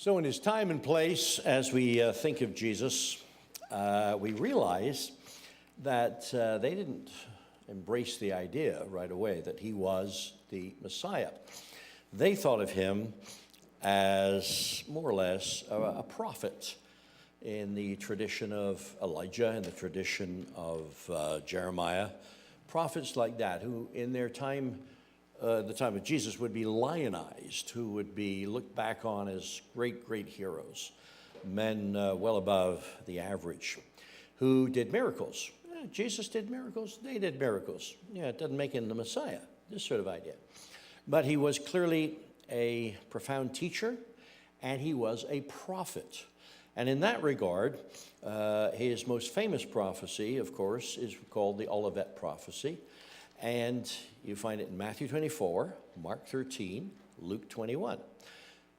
So in his time and place, as we think of Jesus, we realize that they didn't embrace the idea right away that he was the Messiah. They thought of him as more or less a prophet in the tradition of Elijah, in the tradition of Jeremiah, prophets like that who in their time, the time of Jesus, would be lionized, who would be looked back on as great heroes, men well above the average, who did miracles. Jesus did miracles, they did miracles. Yeah, it doesn't make him the Messiah, this sort of idea. But he was clearly a profound teacher, and he was a prophet. And in that regard, his most famous prophecy, of course, is called the Olivet prophecy. And you find it in Matthew 24, Mark 13, Luke 21.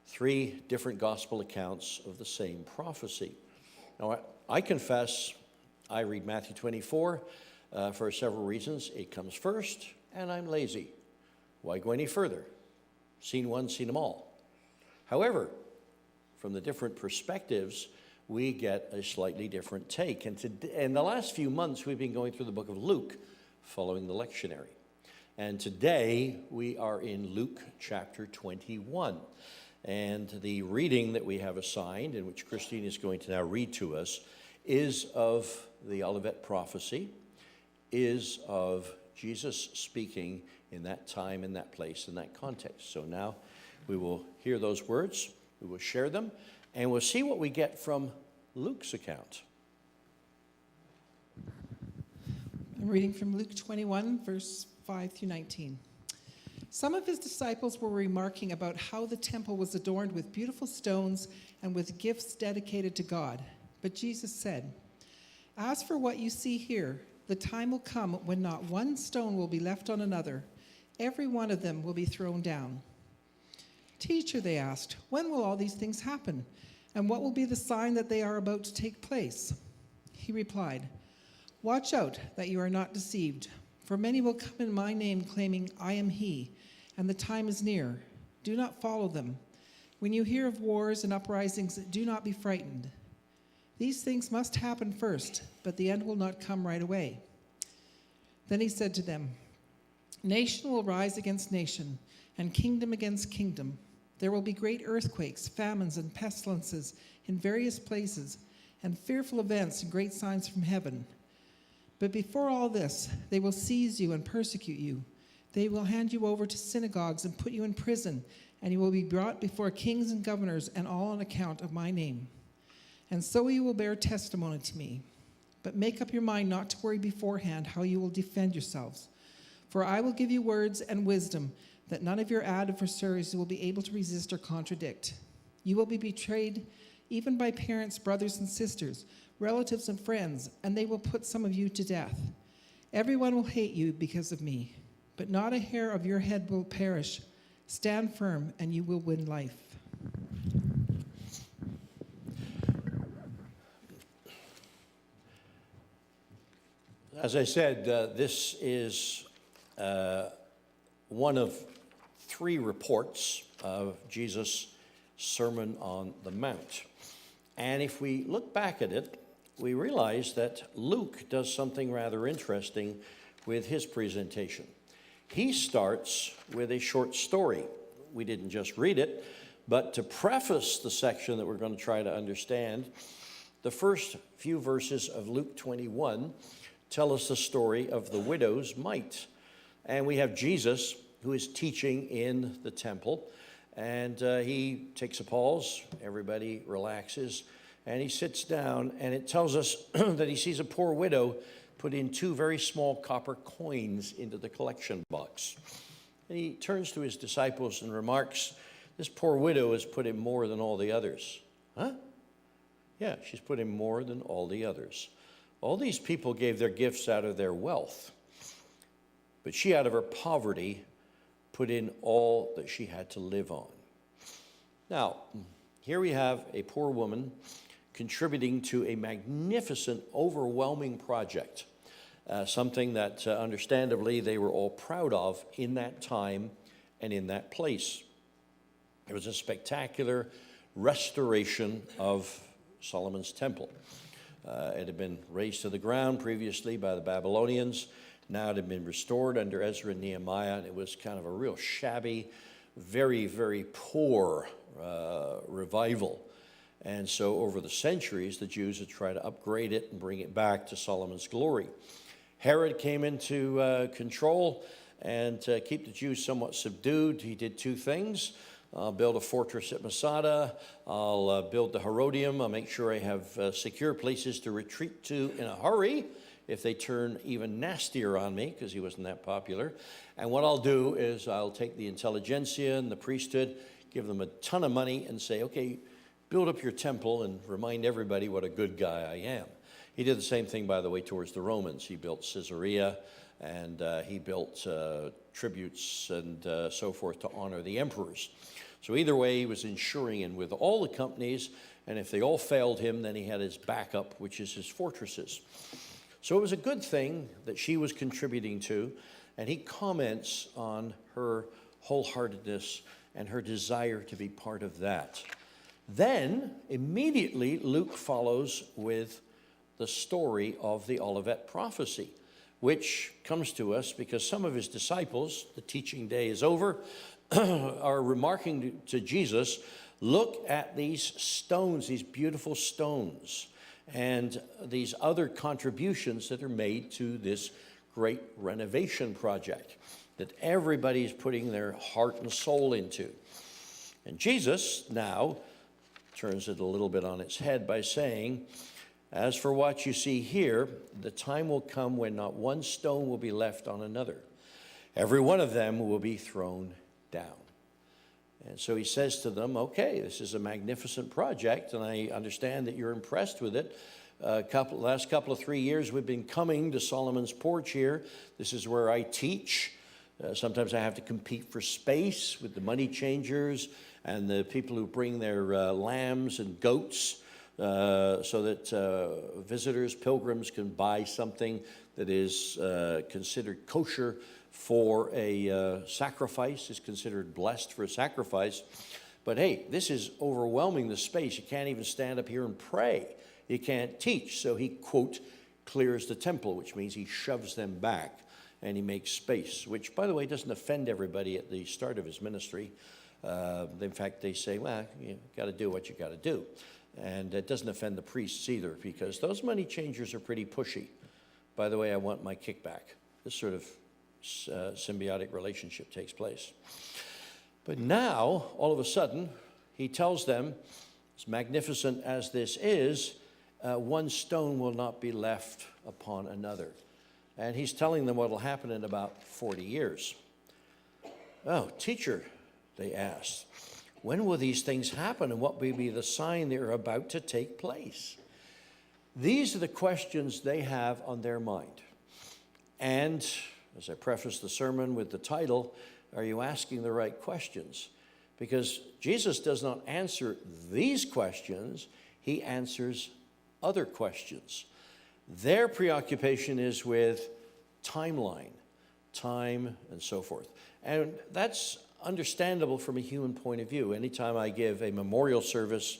3 different gospel accounts of the same prophecy. Now, I confess I read Matthew 24 for several reasons. It comes first, and I'm lazy. Why go any further? Seen one, seen them all. However, from the different perspectives, we get a slightly different take. And in the last few months, we've been going through the book of Luke, following the lectionary. And today, we are in Luke chapter 21. And the reading that we have assigned, in which Christine is going to now read to us, is of the Olivet prophecy, is of Jesus speaking in that time, in that place, in that context. So now we will hear those words, we will share them, and we'll see what we get from Luke's account. I'm reading from Luke 21, verse 5 through 19. Some of his disciples were remarking about how the temple was adorned with beautiful stones and with gifts dedicated to God. But Jesus said, "As for what you see here, the time will come when not one stone will be left on another. Every one of them will be thrown down." "Teacher," they asked, "when will all these things happen? And what will be the sign that they are about to take place?" He replied, "Watch out that you are not deceived, for many will come in my name claiming, 'I am he,' and the time is near. Do not follow them. When you hear of wars and uprisings, do not be frightened. These things must happen first, but the end will not come right away." Then he said to them, "Nation will rise against nation, and kingdom against kingdom. There will be great earthquakes, famines, and pestilences in various places, and fearful events and great signs from heaven. But before all this, they will seize you and persecute you. They will hand you over to synagogues and put you in prison, and you will be brought before kings and governors, and all on account of my name. And so you will bear testimony to me. But make up your mind not to worry beforehand how you will defend yourselves. For I will give you words and wisdom that none of your adversaries will be able to resist or contradict. You will be betrayed even by parents, brothers and sisters, relatives and friends, and they will put some of you to death. Everyone will hate you because of me, but not a hair of your head will perish. Stand firm, and you will win life." As I said, this is one of 3 reports of Jesus' Sermon on the Mount. And if we look back at it, we realize that Luke does something rather interesting with his presentation. He starts with a short story. We didn't just read it, but to preface the section that we're going to try to understand, the first few verses of Luke 21 tell us the story of the widow's mite. And we have Jesus, who is teaching in the temple, and he takes a pause, everybody relaxes, and he sits down, and it tells us that he sees a poor widow put in 2 very small copper coins into the collection box. And he turns to his disciples and remarks, "This poor widow has put in more than all the others." Huh? Yeah, she's put in more than all the others. All these people gave their gifts out of their wealth, but she, out of her poverty, put in all that she had to live on. Now, here we have a poor woman contributing to a magnificent, overwhelming project, something that understandably they were all proud of in that time and in that place. It was a spectacular restoration of Solomon's temple. It had been razed to the ground previously by the Babylonians. Now it had been restored under Ezra and Nehemiah, and it was kind of a real shabby, very, very poor revival. And so over the centuries, the Jews had tried to upgrade it and bring it back to Solomon's glory. Herod came into control and to keep the Jews somewhat subdued. He did two things. I'll build a fortress at Masada. I'll build the Herodium. I'll make sure I have secure places to retreat to in a hurry if they turn even nastier on me, because he wasn't that popular. And what I'll do is I'll take the intelligentsia and the priesthood, give them a ton of money, and say, okay, build up your temple and remind everybody what a good guy I am. He did the same thing, by the way, towards the Romans. He built Caesarea, and he built tributes and so forth to honor the emperors. So either way, he was ensuring, and with all the companies, and if they all failed him, then he had his backup, which is his fortresses. So it was a good thing that she was contributing to, and he comments on her wholeheartedness and her desire to be part of that. Then, immediately, Luke follows with the story of the Olivet prophecy, which comes to us because some of his disciples, the teaching day is over, are remarking to Jesus, look at these stones, these beautiful stones, and these other contributions that are made to this great renovation project that everybody's putting their heart and soul into. And Jesus now turns it a little bit on its head by saying, as for what you see here, the time will come when not one stone will be left on another. Every one of them will be thrown down. And so he says to them, okay, this is a magnificent project, and I understand that you're impressed with it. Last couple of 3 years, we've been coming to Solomon's porch here. This is where I teach. Sometimes I have to compete for space with the money changers and the people who bring their lambs and goats so that visitors, pilgrims can buy something that is considered kosher for a sacrifice, is considered blessed for a sacrifice. But hey, this is overwhelming the space. You can't even stand up here and pray. You can't teach. So he, quote, clears the temple, which means he shoves them back and he makes space, which, by the way, doesn't offend everybody at the start of his ministry. In fact, they say, well, you got to do what you got to do. And it doesn't offend the priests either, because those money changers are pretty pushy. By the way, I want my kickback. This sort of symbiotic relationship takes place. But now, all of a sudden, he tells them, as magnificent as this is, one stone will not be left upon another. And he's telling them what will happen in about 40 years. Oh, teacher, they asked, when will these things happen, and what will be the sign they are about to take place? These are the questions they have on their mind. And as I preface the sermon with the title, are you asking the right questions? Because Jesus does not answer these questions, he answers other questions. Their preoccupation is with timeline, time, and so forth. And that's understandable from a human point of view. Anytime I give a memorial service,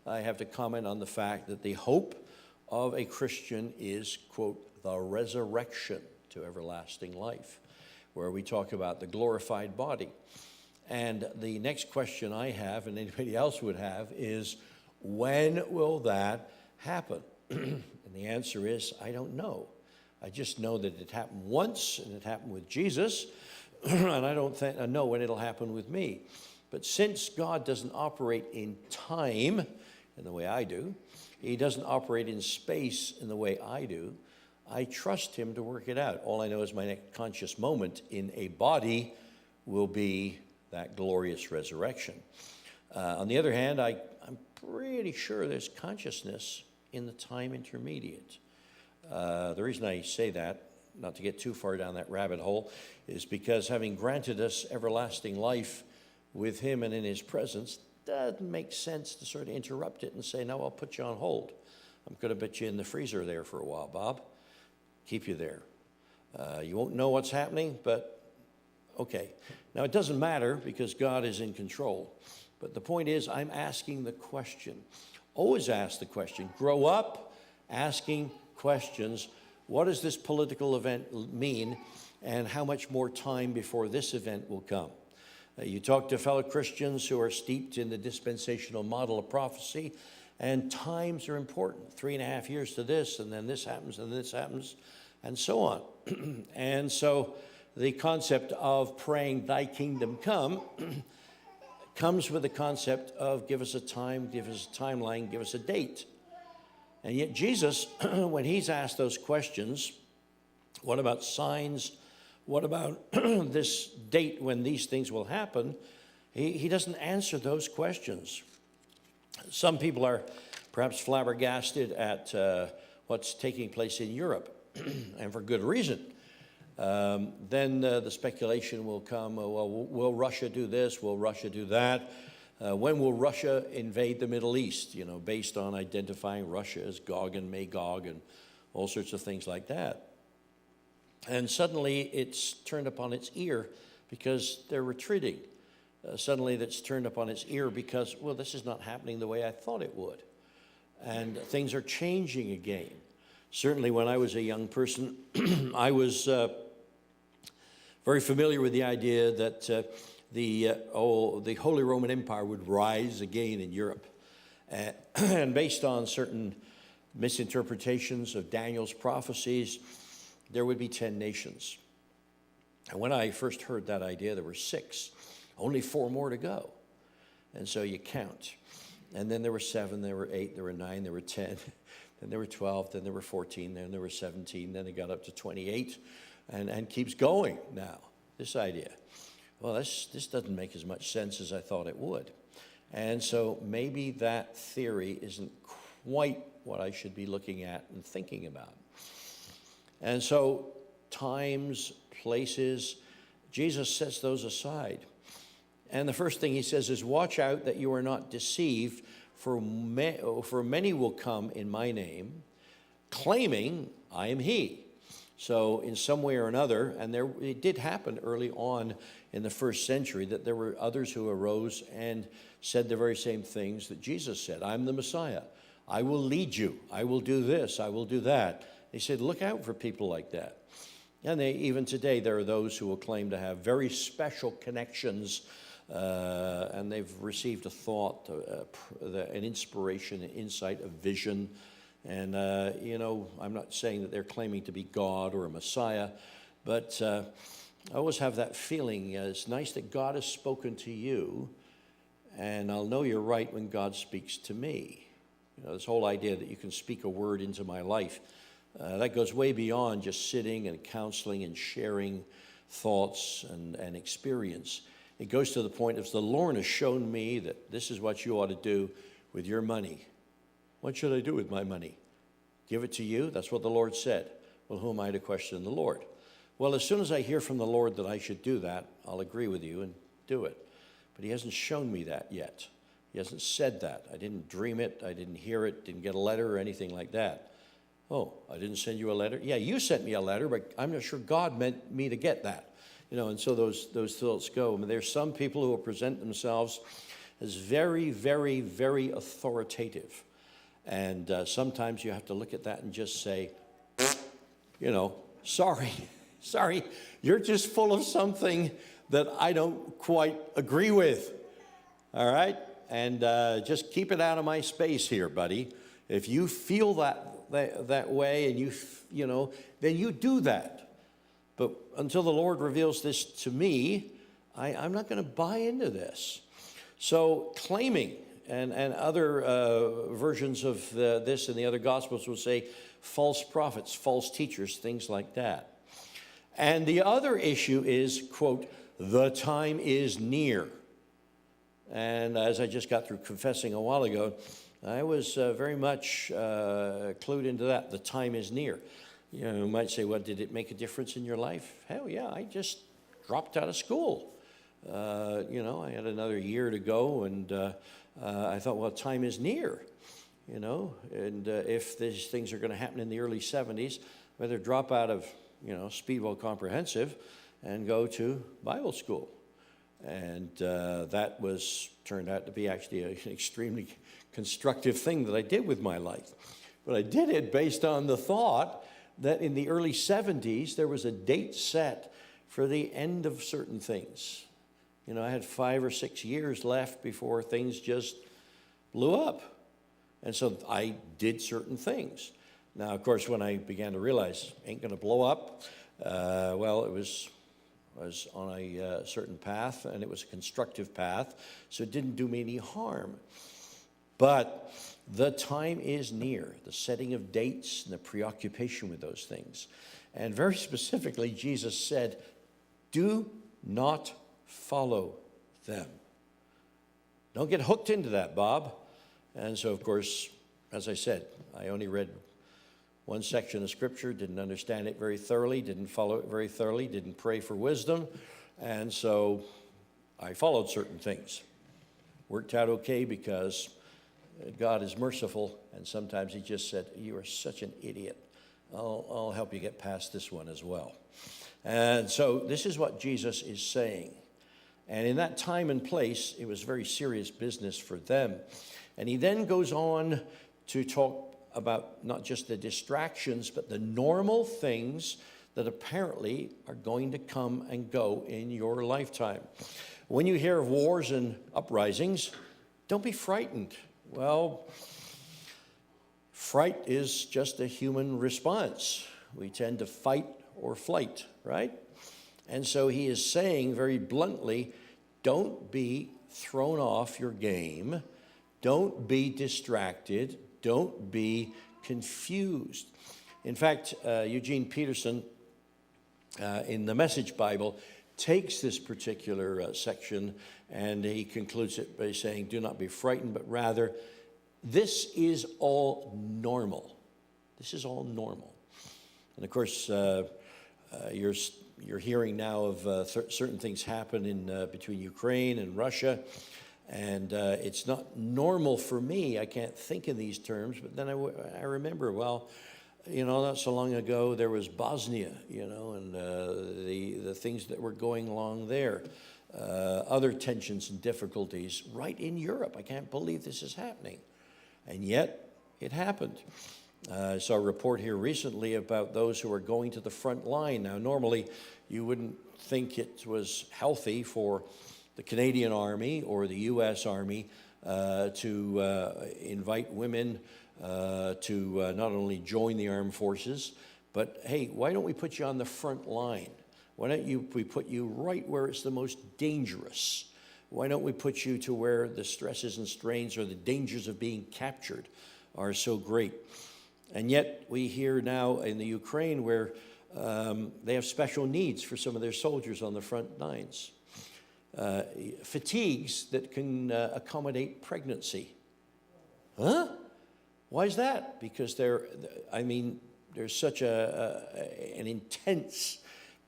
I have to comment on the fact that the hope of a Christian is, quote, the resurrection to everlasting life, where we talk about the glorified body. And the next question I have, and anybody else would have, is when will that happen? And the answer is, I don't know. I just know that it happened once, and it happened with Jesus, and I don't know when it'll happen with me. But since God doesn't operate in time in the way I do, he doesn't operate in space in the way I do, I trust him to work it out. All I know is my next conscious moment in a body will be that glorious resurrection. On the other hand, I'm pretty sure there's consciousness in the time intermediate. The reason I say that, not to get too far down that rabbit hole, is because having granted us everlasting life with him and in his presence, doesn't make sense to sort of interrupt it and say, no, I'll put you on hold. I'm going to put you in the freezer there for a while, Bob. Keep you there. You won't know what's happening, but okay. Now, it doesn't matter because God is in control. But the point is, I'm asking the question. Always ask the question. Grow up asking questions. What does this political event mean, and how much more time before this event will come? You talk to fellow Christians who are steeped in the dispensational model of prophecy, and times are important. 3.5 years to this, and then this happens, and this happens, and so on. And so the concept of praying, thy kingdom come, comes with the concept of give us a time, give us a timeline, give us a date. And yet Jesus, when he's asked those questions, what about signs? What about this date when these things will happen? He doesn't answer those questions. Some people are perhaps flabbergasted at what's taking place in Europe, and for good reason. Then the speculation will come, well, will Russia do this? Will Russia do that? When will Russia invade the Middle East? You know, based on identifying Russia as Gog and Magog and all sorts of things like that. And suddenly it's turned upon its ear because they're retreating. Suddenly that's turned upon its ear because, well, this is not happening the way I thought it would. And things are changing again. Certainly when I was a young person, I was very familiar with the idea that the Holy Roman Empire would rise again in Europe. And based on certain misinterpretations of Daniel's prophecies, there would be 10 nations. And when I first heard that idea, there were 6, only 4 more to go. And so you count. And then there were 7, there were 8, there were 9, there were 10, then there were 12, then there were 14, then there were 17, then it got up to 28, and keeps going now, this idea. Well, this doesn't make as much sense as I thought it would. And so maybe that theory isn't quite what I should be looking at and thinking about. And so times, places, Jesus sets those aside. And the first thing he says is, watch out that you are not deceived, for many will come in my name, claiming I am he. So in some way or another, and it did happen early on in the first century, that there were others who arose and said the very same things that Jesus said. I'm the Messiah. I will lead you. I will do this. I will do that. They said, look out for people like that. And even today, there are those who will claim to have very special connections, and they've received a thought, an inspiration, an insight, a vision. And, I'm not saying that they're claiming to be God or a Messiah, but I always have that feeling, it's nice that God has spoken to you, and I'll know you're right when God speaks to me. You know, this whole idea that you can speak a word into my life, that goes way beyond just sitting and counseling and sharing thoughts and experience. It goes to the point of the Lord has shown me that this is what you ought to do with your money. What should I do with my money? Give it to you? That's what the Lord said. Well, who am I to question the Lord? Well, as soon as I hear from the Lord that I should do that, I'll agree with you and do it. But he hasn't shown me that yet. He hasn't said that. I didn't dream it. I didn't hear it. Didn't get a letter or anything like that. Oh, I didn't send you a letter? Yeah, you sent me a letter, but I'm not sure God meant me to get that. You know, and so those thoughts go. I mean, there's some people who will present themselves as very, very, very authoritative. And sometimes you have to look at that and just say, sorry, you're just full of something that I don't quite agree with. All right? And just keep it out of my space here, buddy. If you feel that way and then you do that. But until the Lord reveals this to me, I'm not going to buy into this. So claiming, and other versions of this in the other Gospels will say false prophets, false teachers, things like that. And the other issue is, quote, the time is near. And as I just got through confessing a while ago, I was very much clued into that. The time is near. You might say, well, did it make a difference in your life? Hell yeah, I just dropped out of school. I had another year to go, and I thought, well, time is near, and if these things are going to happen in the early 70s, I better drop out of, Speedwell Comprehensive and go to Bible school. And that turned out to be actually an extremely constructive thing that I did with my life. But I did it based on the thought that in the early 70s, there was a date set for the end of certain things. You know, I had 5 or 6 years left before things just blew up. And so I did certain things. Now, of course, when I began to realize ain't going to blow up, well, it was on a certain path, and it was a constructive path, so it didn't do me any harm. But the time is near, the setting of dates and the preoccupation with those things. And very specifically, Jesus said, do not follow them. Don't get hooked into that, Bob. And so, of course, as I said, I only read one section of Scripture, didn't understand it very thoroughly, didn't follow it very thoroughly, didn't pray for wisdom, and so I followed certain things. Worked out okay because God is merciful, and sometimes he just said, you are such an idiot. I'll help you get past this one as well. And so this is what Jesus is saying. And in that time and place, it was very serious business for them. And he then goes on to talk about not just the distractions, but the normal things that apparently are going to come and go in your lifetime. When you hear of wars and uprisings, don't be frightened. Well, fright is just a human response. We tend to fight or flight, right? And so he is saying very bluntly, don't be thrown off your game. Don't be distracted. Don't be confused. In fact, Eugene Peterson, in the Message Bible, takes this particular section and he concludes it by saying, do not be frightened, but rather, this is all normal. This is all normal. And of course, you're hearing now of certain things happen in between Ukraine and Russia. And it's not normal for me. I can't think in these terms, but then I remember, well, you know, not so long ago there was Bosnia, you know, and the things that were going along there, other tensions and difficulties right in Europe. I can't believe this is happening, and yet it happened. I saw a report here recently about those who are going to the front line. Now, normally you wouldn't think it was healthy for the Canadian Army or the U.S. Army to invite women to not only join the armed forces, but hey, why don't we put you on the front line? Why don't we put you right where it's the most dangerous? Why don't we put you to where the stresses and strains or the dangers of being captured are so great? And yet we hear now in the Ukraine where they have special needs for some of their soldiers on the front lines. Fatigues that can accommodate pregnancy. Huh? Why is that? Because there's such an intense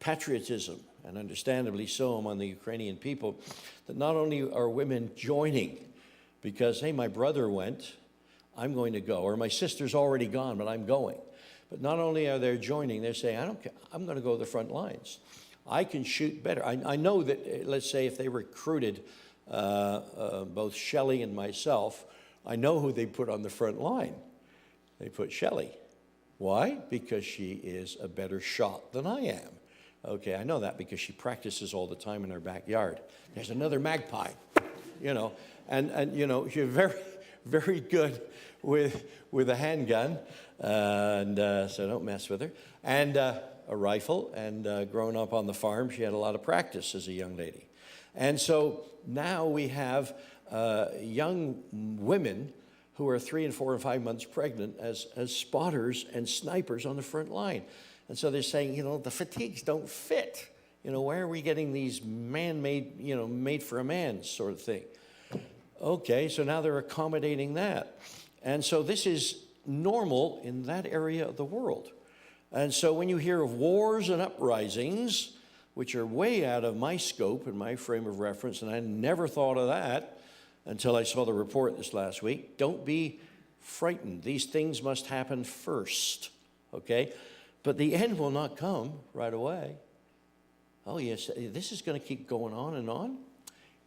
patriotism, and understandably so among the Ukrainian people, that not only are women joining because, hey, my brother went, I'm going to go, or my sister's already gone, but I'm going. But not only are they joining, they're saying, I don't care, I'm going to go to the front lines. I can shoot better. I know that, let's say, if they recruited both Shelley and myself, I know who they put on the front line. They put Shelley. Why? Because she is a better shot than I am. Okay, I know that because she practices all the time in her backyard. There's another magpie, you know, and you know, she's very, very good with a handgun, and so don't mess with her. And a rifle, and growing up on the farm, she had a lot of practice as a young lady. And so now we have young women who are 3 and 4 and 5 months pregnant as spotters and snipers on the front line. And so they're saying, you know, the fatigues don't fit. You know, where are we getting these man-made, you know, made for a man sort of thing? Okay, so now they're accommodating that. And so this is normal in that area of the world. And so when you hear of wars and uprisings, which are way out of my scope and my frame of reference, and I never thought of that until I saw the report this last week, don't be frightened. These things must happen first, okay? But the end will not come right away. Oh, yes, this is going to keep going on and on.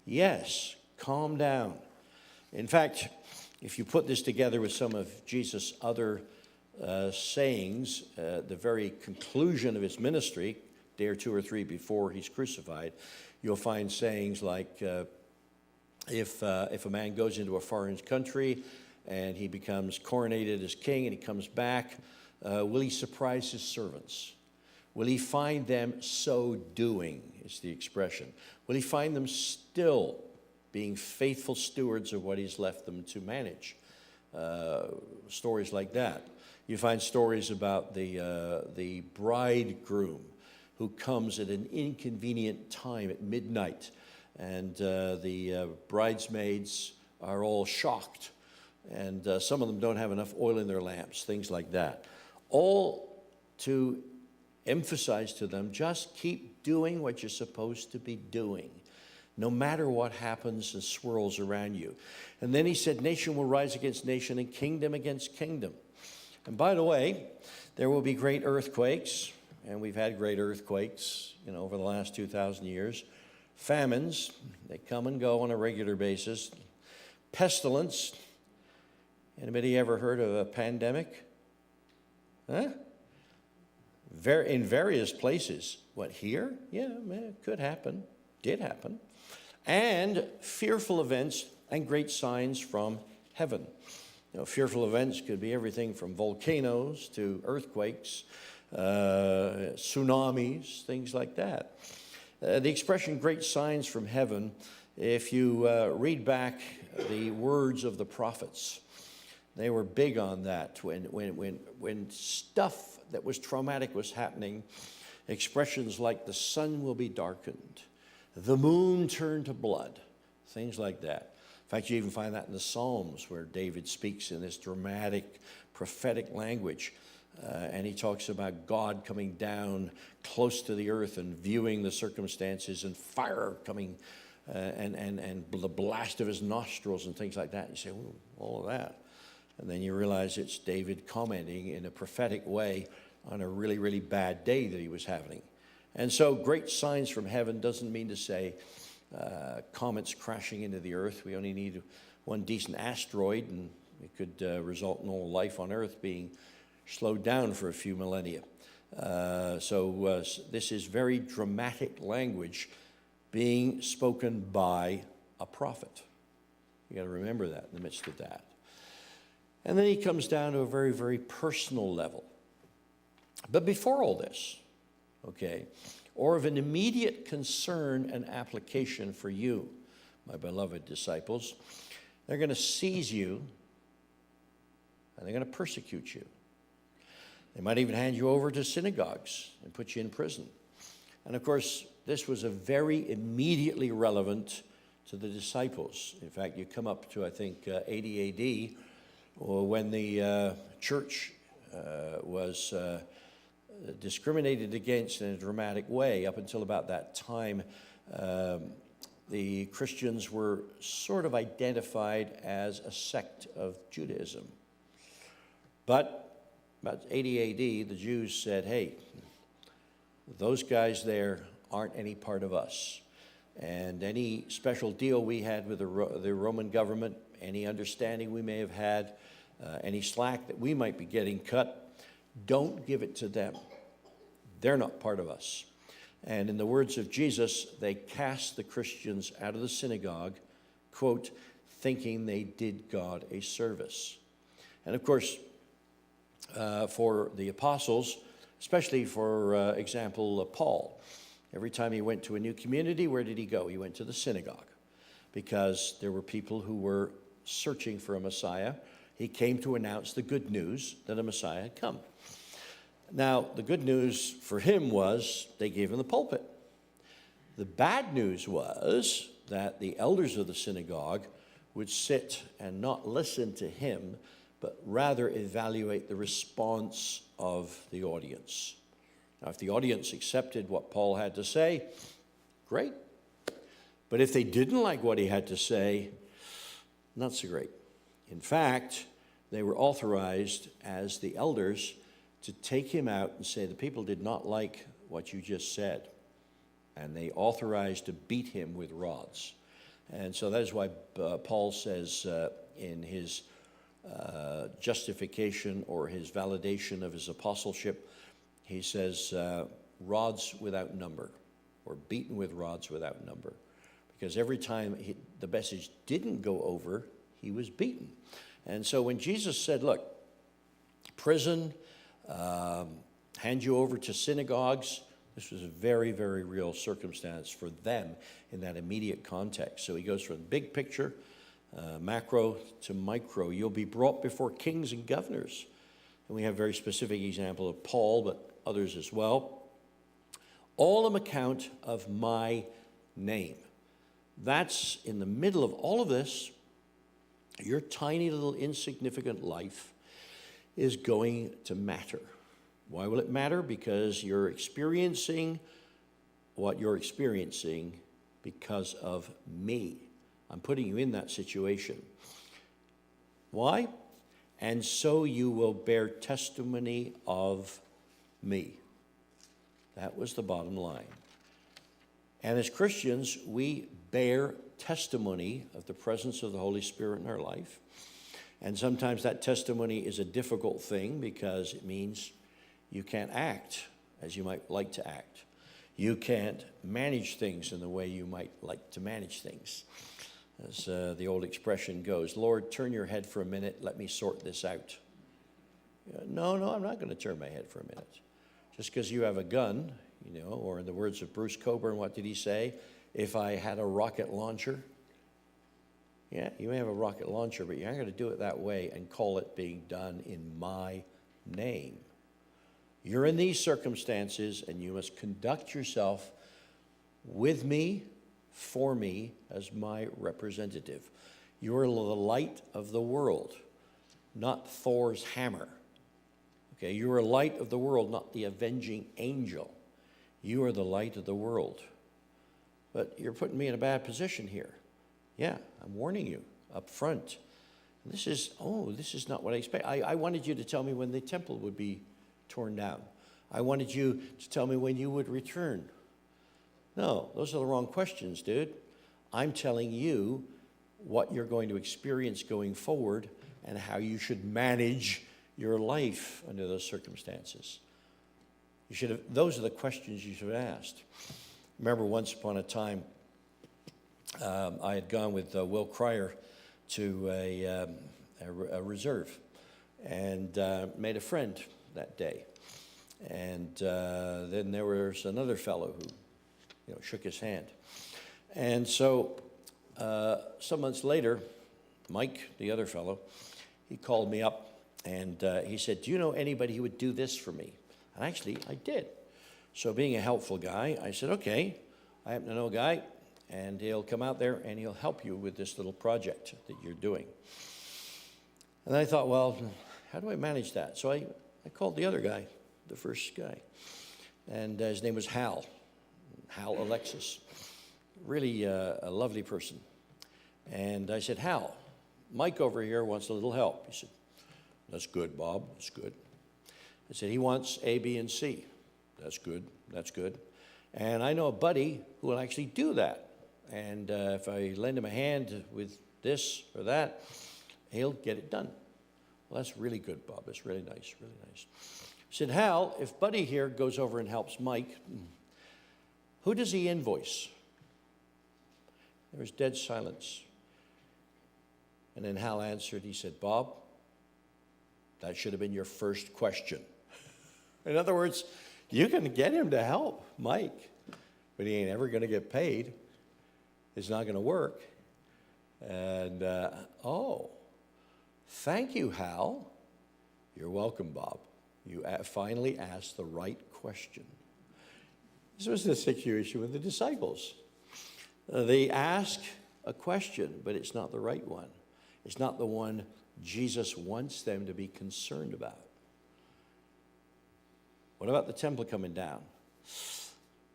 Yes, calm down. In fact, if you put this together with some of Jesus' other sayings, the very conclusion of his ministry, day or two or three before he's crucified, you'll find sayings like, if a man goes into a foreign country and he becomes coronated as king and he comes back, will he surprise his servants? Will he find them so doing, is the expression. Will he find them still being faithful stewards of what he's left them to manage? Stories like that. You find stories about the bridegroom who comes at an inconvenient time at midnight, and the bridesmaids are all shocked, and some of them don't have enough oil in their lamps, things like that. All to emphasize to them, just keep doing what you're supposed to be doing, no matter what happens and swirls around you. And then he said, nation will rise against nation and kingdom against kingdom. And by the way, there will be great earthquakes, and we've had great earthquakes, over the last 2,000 years. Famines, they come and go on a regular basis. Pestilence. Anybody ever heard of a pandemic? Huh? In various places. What, here? Yeah, it could happen. Did happen. And fearful events and great signs from heaven. Fearful events could be everything from volcanoes to earthquakes, tsunamis, things like that. The expression great signs from heaven, if you read back the words of the prophets, they were big on that. When stuff that was traumatic was happening, expressions like the sun will be darkened, the moon turned to blood, things like that. In fact, you even find that in the Psalms where David speaks in this dramatic, prophetic language. And he talks about God coming down close to the earth and viewing the circumstances, and fire coming and the blast of his nostrils and things like that. And you say, oh, all of that. And then you realize it's David commenting in a prophetic way on a really, really bad day that he was having. And so great signs from heaven doesn't mean to say comets crashing into the earth. We only need one decent asteroid, and it could result in all life on earth being slowed down for a few millennia. So this is very dramatic language being spoken by a prophet. You got to remember that in the midst of that. And then he comes down to a very, very personal level. But before all this, or of an immediate concern and application for you, my beloved disciples, they're going to seize you and they're going to persecute you. They might even hand you over to synagogues and put you in prison. And of course, this was a very immediately relevant to the disciples. In fact, you come up to, I think, 80 AD, when the church was discriminated against in a dramatic way. Up until about that time, the Christians were sort of identified as a sect of Judaism. But about 80 AD, the Jews said, hey, those guys there aren't any part of us. And any special deal we had with the Roman government, any understanding we may have had, any slack that we might be getting cut, don't give it to them. They're not part of us. And in the words of Jesus, they cast the Christians out of the synagogue, quote, thinking they did God a service. And of course, for the apostles, especially for example, Paul, every time he went to a new community, where did he go? He went to the synagogue, because there were people who were searching for a Messiah. He came to announce the good news that a Messiah had come. Now, the good news for him was they gave him the pulpit. The bad news was that the elders of the synagogue would sit and not listen to him, but rather evaluate the response of the audience. Now, if the audience accepted what Paul had to say, great. But if they didn't like what he had to say, not so great. In fact, they were authorized as the elders to take him out and say, the people did not like what you just said. And they authorized to beat him with rods. And so that is why Paul says in his justification or his validation of his apostleship, he says, rods without number, or beaten with rods without number. Because every time the message didn't go over, he was beaten. And so when Jesus said, look, prison, hand you over to synagogues, this was a very, very real circumstance for them in that immediate context. So he goes from big picture, macro to micro. You'll be brought before kings and governors. And we have a very specific example of Paul, but others as well. All on account of my name. That's in the middle of all of this. Your tiny little insignificant life is going to matter. Why will it matter? Because you're experiencing what you're experiencing because of me. I'm putting you in that situation. Why? And so you will bear testimony of me. That was the bottom line. And as Christians, we bear testimony of the presence of the Holy Spirit in our life. And sometimes that testimony is a difficult thing because it means you can't act as you might like to act. You can't manage things in the way you might like to manage things. As the old expression goes, Lord, turn your head for a minute, let me sort this out. No, I'm not going to turn my head for a minute. Just because you have a gun, or in the words of Bruce Coburn, what did he say? If I had a rocket launcher. Yeah, you may have a rocket launcher, but you're not going to do it that way and call it being done in my name. You're in these circumstances, and you must conduct yourself with me, for me, as my representative. You are the light of the world, not Thor's hammer. Okay, you are a light of the world, not the avenging angel. You are the light of the world. But you're putting me in a bad position here. Yeah, I'm warning you up front. This is not what I expect. I wanted you to tell me when the temple would be torn down. I wanted you to tell me when you would return. No, those are the wrong questions, dude. I'm telling you what you're going to experience going forward and how you should manage your life under those circumstances. Those are the questions you should have asked. Remember once upon a time, I had gone with Will Cryer to a reserve and made a friend that day. And then there was another fellow who shook his hand. And so some months later, Mike, the other fellow, he called me up and he said, do you know anybody who would do this for me? And actually, I did. So being a helpful guy, I said, okay, I happen to know a guy, and he'll come out there and he'll help you with this little project that you're doing. And I thought, well, how do I manage that? So I called the other guy, the first guy, and his name was Hal Alexis. Really a lovely person. And I said, Hal, Mike over here wants a little help. He said, that's good, Bob, that's good. I said, he wants A, B, and C. That's good, that's good. And I know a buddy who will actually do that. And if I lend him a hand with this or that, he'll get it done. Well, that's really good, Bob. That's really nice, really nice. I said, Hal, if Buddy here goes over and helps Mike, who does he invoice? There was dead silence. And then Hal answered, he said, Bob, that should have been your first question. In other words, you can get him to help Mike, but he ain't ever going to get paid. It's not going to work. And, thank you, Hal. You're welcome, Bob. You finally asked the right question. This was the situation with the disciples. They ask a question, but it's not the right one. It's not the one Jesus wants them to be concerned about. What about the temple coming down?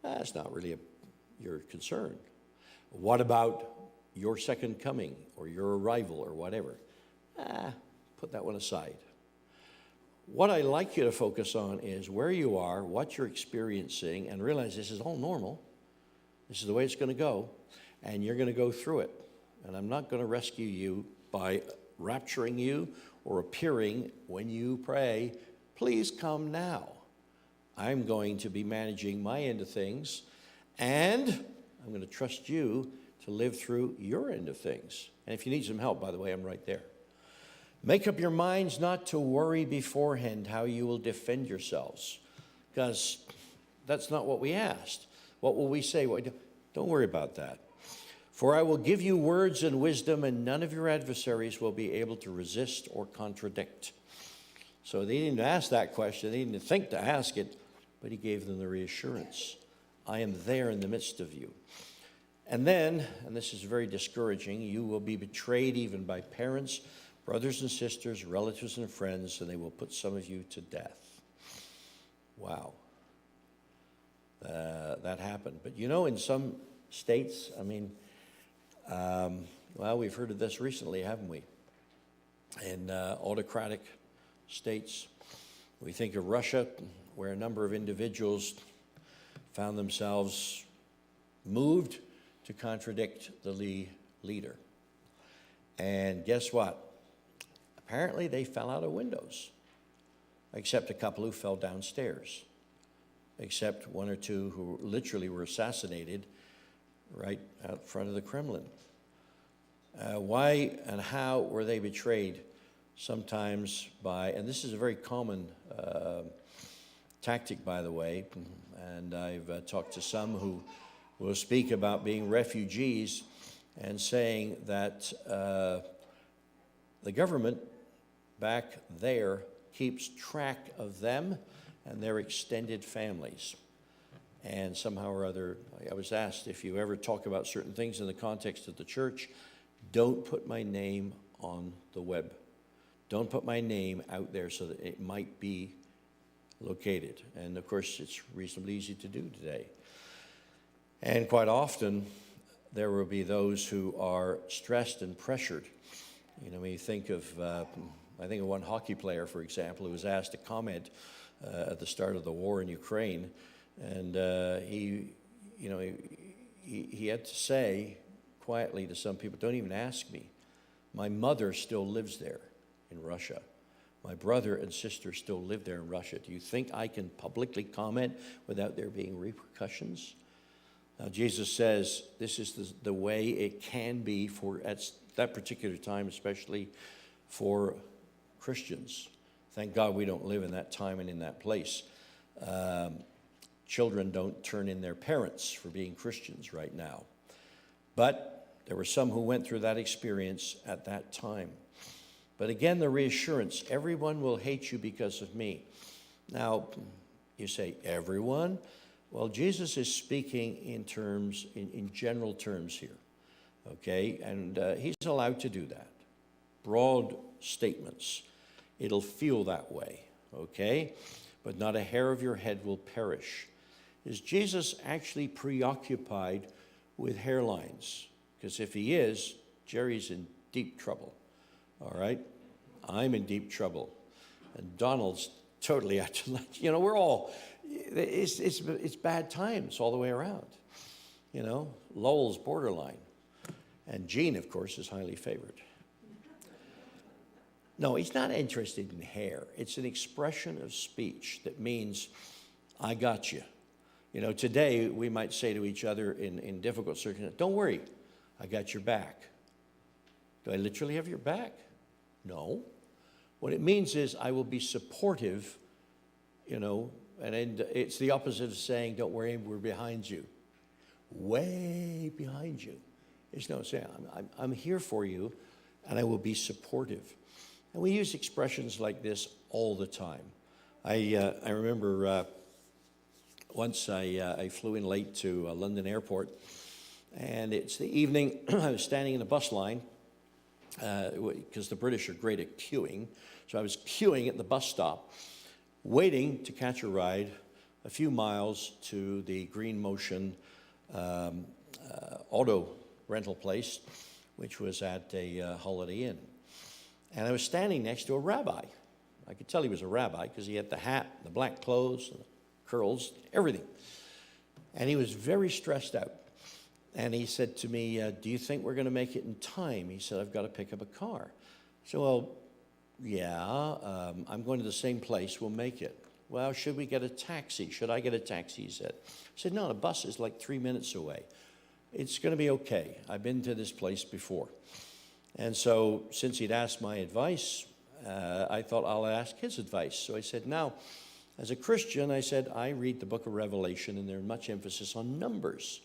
That's not really your concern. What about your second coming or your arrival or whatever? Put that one aside. What I'd like you to focus on is where you are, what you're experiencing, and realize this is all normal. This is the way it's going to go. and you're going to go through it. And I'm not going to rescue you by rapturing you or appearing when you pray, please come now. I'm going to be managing my end of things, and I'm going to trust you to live through your end of things. And if you need some help, by the way, I'm right there. Make up your minds not to worry beforehand how you will defend yourselves, because that's not what we asked. What will we say? Don't worry about that. For I will give you words and wisdom, and none of your adversaries will be able to resist or contradict. So they didn't ask that question. They didn't think to ask it, but he gave them the reassurance. I am there in the midst of you. And then, and this is very discouraging, you will be betrayed even by parents, brothers and sisters, relatives and friends, and they will put some of you to death. Wow. That happened. But you know, in some states, well, we've heard of this recently, haven't we? In autocratic states. We think of Russia, where a number of individuals found themselves moved to contradict the leader. And guess what? Apparently they fell out of windows, except a couple who fell downstairs, except one or two who literally were assassinated right out front of the Kremlin. Why and how were they betrayed? Sometimes by, and this is a very common tactic, by the way, and I've talked to some who will speak about being refugees and saying that the government back there keeps track of them and their extended families. And somehow or other, I was asked, if you ever talk about certain things in the context of the church, don't put my name on the web. Don't put my name out there so that it might be located. And of course, it's reasonably easy to do today. And quite often, there will be those who are stressed and pressured. You know, when you think of, I think of one hockey player, for example, who was asked to comment at the start of the war in Ukraine, and he had to say quietly to some people, don't even ask me. My mother still lives there in Russia. My brother and sister still live there in Russia. Do you think I can publicly comment without there being repercussions? Now, Jesus says this is the way it can be for at that particular time, especially for Christians. Thank God we don't live in that time and in that place. Children don't turn in their parents for being Christians right now. But there were some who went through that experience at that time. But again, the reassurance, everyone will hate you because of me. Now, you say, everyone? Well, Jesus is speaking in general terms here, okay? And he's allowed to do that. Broad statements. It'll feel that way, okay? But not a hair of your head will perish. Is Jesus actually preoccupied with hairlines? Because if he is, Jerry's in deep trouble, all right? I'm in deep trouble. And Donald's totally out to lunch. You know, we're all, it's bad times all the way around. You know, Lowell's borderline. And Gene, of course, is highly favored. No, he's not interested in hair. It's an expression of speech that means, I got you. You know, today we might say to each other in difficult circumstances, don't worry, I got your back. Do I literally have your back? No. What it means is I will be supportive, you know, and it's the opposite of saying, don't worry, we're behind you. Way behind you. It's no saying, I'm here for you, and I will be supportive. And we use expressions like this all the time. I remember once I flew in late to London Airport, and it's the evening. I was standing in a bus line, because the British are great at queuing. So I was queuing at the bus stop, waiting to catch a ride a few miles to the Green Motion auto rental place, which was at a Holiday Inn. And I was standing next to a rabbi. I could tell he was a rabbi because he had the hat, the black clothes, the curls, everything. And he was very stressed out. And he said to me, do you think we're going to make it in time? He said, I've got to pick up a car. So, well, yeah, I'm going to the same place. We'll make it. Well, should we get a taxi? Should I get a taxi? He said. I said, no, the bus is like 3 minutes away. It's going to be okay. I've been to this place before. And so since he'd asked my advice, I thought I'll ask his advice. So I said, now, as a Christian, I said, I read the book of Revelation, and there's much emphasis on numbers.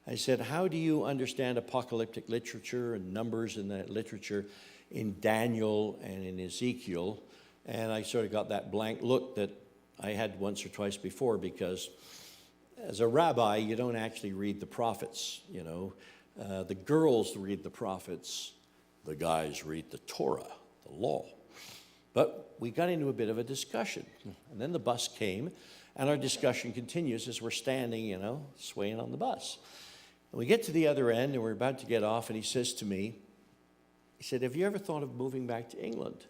I said, how do you understand apocalyptic literature and numbers in that literature in Daniel and in Ezekiel? And I sort of got that blank look that I had once or twice before, because as a rabbi, you don't actually read the prophets, you know. The girls read the prophets. The guys read the Torah, the law. But we got into a bit of a discussion. And then the bus came, and our discussion continues as we're standing, you know, swaying on the bus. And we get to the other end, and we're about to get off, and he says to me, he said, have you ever thought of moving back to England?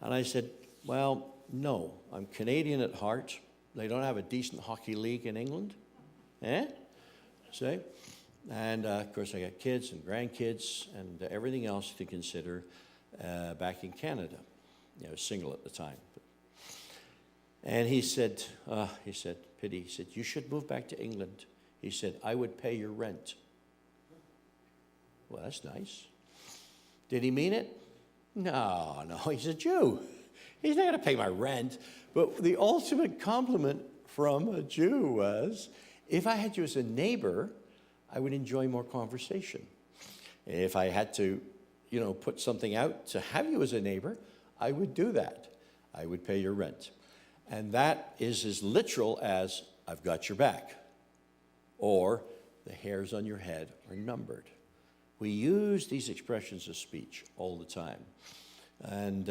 And I said, well, no. I'm Canadian at heart. They don't have a decent hockey league in England. See? And, of course, I got kids and grandkids and everything else to consider back in Canada. You know, I was single at the time. And he said, pity, he said, you should move back to England. He said, I would pay your rent. Well, that's nice. Did he mean it? No, he's a Jew. He's not going to pay my rent. But the ultimate compliment from a Jew was, if I had you as a neighbor, I would enjoy more conversation. If I had to, you know, put something out to have you as a neighbor, I would do that. I would pay your rent. And that is as literal as, I've got your back, or the hairs on your head are numbered. We use these expressions of speech all the time. And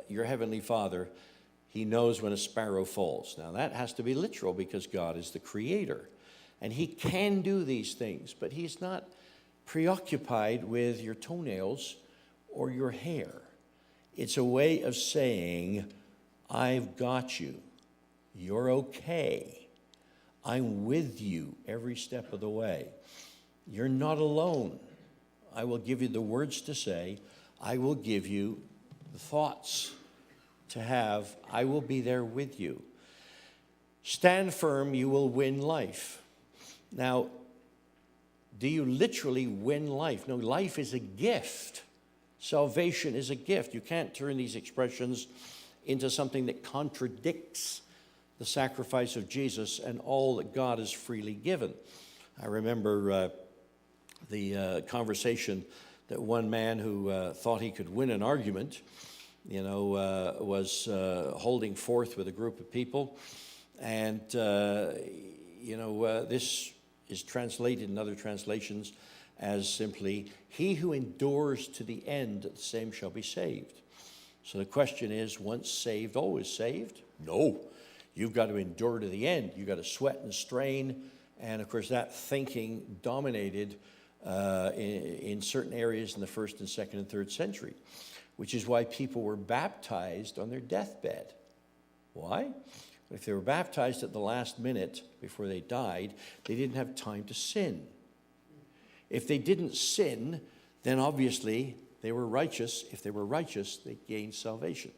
your Heavenly Father, He knows when a sparrow falls. Now that has to be literal, because God is the Creator. And He can do these things, but He's not preoccupied with your toenails or your hair. It's a way of saying, I've got you. You're okay. I'm with you every step of the way. You're not alone. I will give you the words to say. I will give you the thoughts to have. I will be there with you. Stand firm, you will win life. Now, do you literally win life? No, life is a gift. Salvation is a gift. You can't turn these expressions into something that contradicts the sacrifice of Jesus and all that God has freely given. I remember the conversation that one man who thought he could win an argument, you know, was holding forth with a group of people. And, you know, this is translated in other translations as simply, he who endures to the end, the same shall be saved. So the question is, once saved, always saved? No. You've got to endure to the end. You've got to sweat and strain. And, of course, that thinking dominated in certain areas in the 1st and 2nd and 3rd century, which is why people were baptized on their deathbed. Why? If they were baptized at the last minute before they died, they didn't have time to sin. If they didn't sin, then obviously they were righteous. If they were righteous, they gained salvation.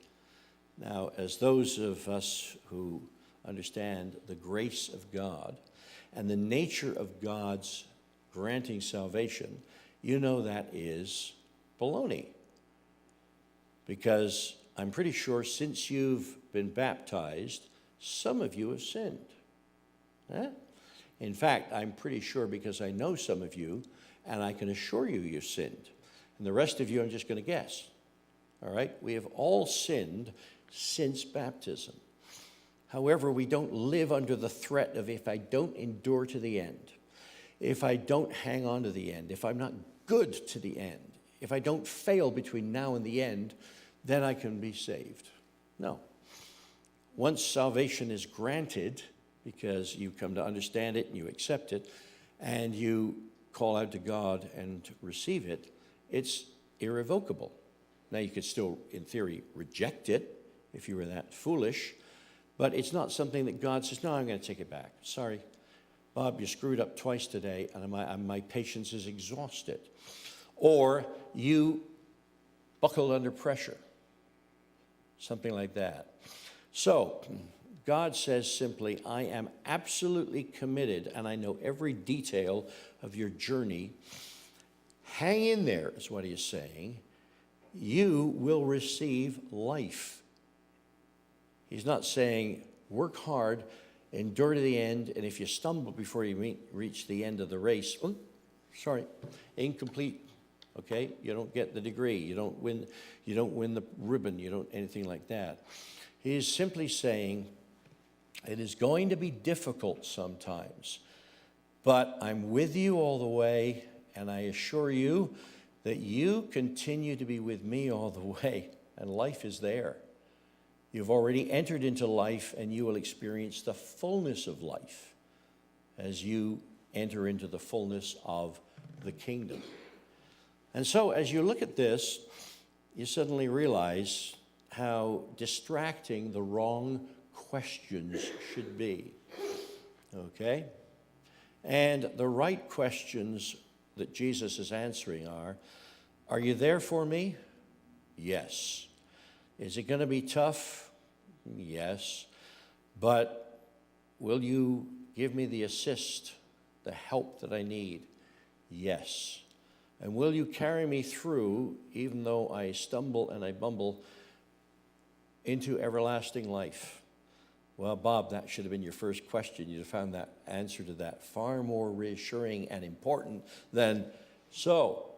Now, as those of us who understand the grace of God and the nature of God's granting salvation, you know that is baloney. Because I'm pretty sure since you've been baptized, some of you have sinned. In fact, I'm pretty sure, because I know some of you, and I can assure you you've sinned. And the rest of you, I'm just going to guess. All right? We have all sinned since baptism. However, we don't live under the threat of, if I don't endure to the end, if I don't hang on to the end, if I'm not good to the end, if I don't fail between now and the end, then I can be saved. No. Once salvation is granted, because you come to understand it and you accept it, and you call out to God and receive it, it's irrevocable. Now, you could still, in theory, reject it if you were that foolish, but it's not something that God says, no, I'm going to take it back. Sorry. Bob, you screwed up twice today, and my patience is exhausted. Or you buckled under pressure. Something like that. So, God says simply, I am absolutely committed, and I know every detail of your journey. Hang in there, is what he is saying. You will receive life. He's not saying, work hard, endure to the end, and if you stumble before you reach the end of the race, incomplete. Okay, you don't get the degree. You don't win the ribbon. You don't anything like that. He is simply saying, it is going to be difficult sometimes, but I'm with you all the way, and I assure you that you continue to be with me all the way, and life is there. You've already entered into life, and you will experience the fullness of life as you enter into the fullness of the kingdom. And so as you look at this, you suddenly realize how distracting the wrong questions should be. Okay? And the right questions that Jesus is answering are you there for me? Yes. Is it going to be tough? Yes. But will you give me the assist, the help that I need? Yes. And will you carry me through, even though I stumble and I bumble, into everlasting life? Well, Bob, that should have been your first question. You'd have found that answer to that far more reassuring and important than, so,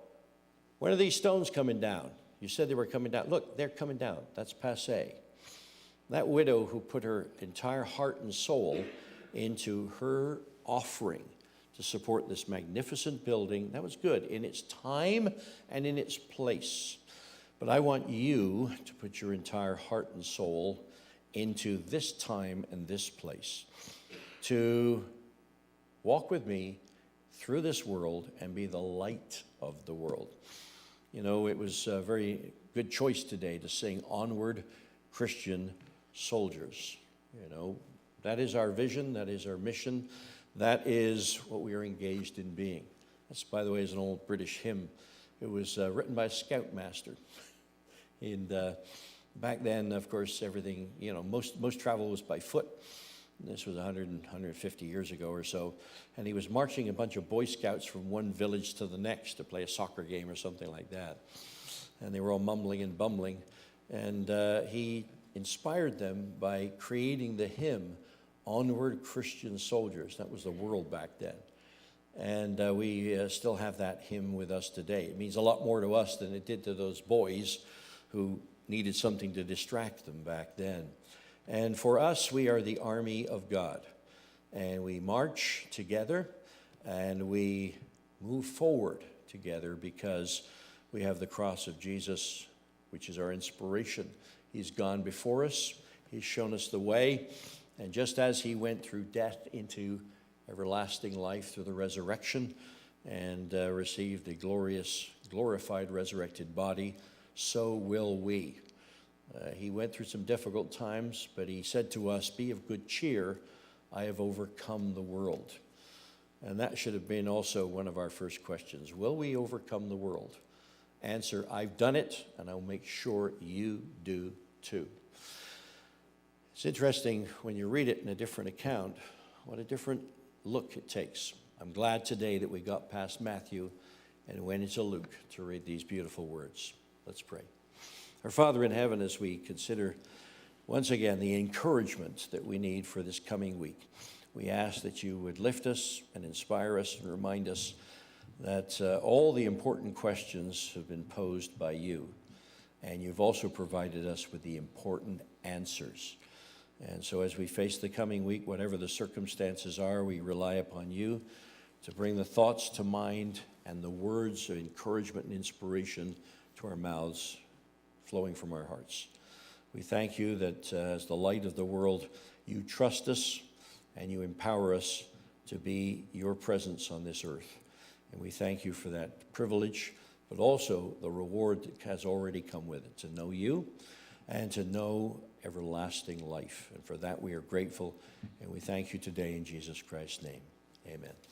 when are these stones coming down? You said they were coming down. Look, they're coming down. That's passé. That widow who put her entire heart and soul into her offering to support this magnificent building, that was good in its time and in its place. But I want you to put your entire heart and soul into this time and this place, to walk with me through this world and be the light of the world. You know, it was a very good choice today to sing Onward, Christian Soldiers. You know, that is our vision, that is our mission, that is what we are engaged in being. That's, by the way, is an old British hymn. It was written by a scoutmaster. And back then, of course, everything, you know, most travel was by foot. This was 150 years ago or so. And he was marching a bunch of Boy Scouts from one village to the next to play a soccer game or something like that. And they were all mumbling and bumbling. And he inspired them by creating the hymn, Onward, Christian Soldiers. That was the world back then. And we still have that hymn with us today. It means a lot more to us than it did to those boys who needed something to distract them back then. And for us, we are the army of God. And we march together and we move forward together because we have the cross of Jesus, which is our inspiration. He's gone before us. He's shown us the way. And just as he went through death into everlasting life through the resurrection and received a glorified, resurrected body, so will we. He went through some difficult times, but he said to us, be of good cheer, I have overcome the world. And that should have been also one of our first questions. Will we overcome the world? Answer, I've done it, and I'll make sure you do too. It's interesting when you read it in a different account, what a different look it takes. I'm glad today that we got past Matthew and went into Luke to read these beautiful words. Let's pray. Our Father in heaven, as we consider once again the encouragement that we need for this coming week, we ask that you would lift us and inspire us and remind us that all the important questions have been posed by you, and you've also provided us with the important answers. And so as we face the coming week, whatever the circumstances are, we rely upon you to bring the thoughts to mind and the words of encouragement and inspiration to our mouths, flowing from our hearts. We thank you that as the light of the world, you trust us and you empower us to be your presence on this earth. And we thank you for that privilege, but also the reward that has already come with it, to know you and to know everlasting life. And for that we are grateful, and we thank you today in Jesus Christ's name. Amen.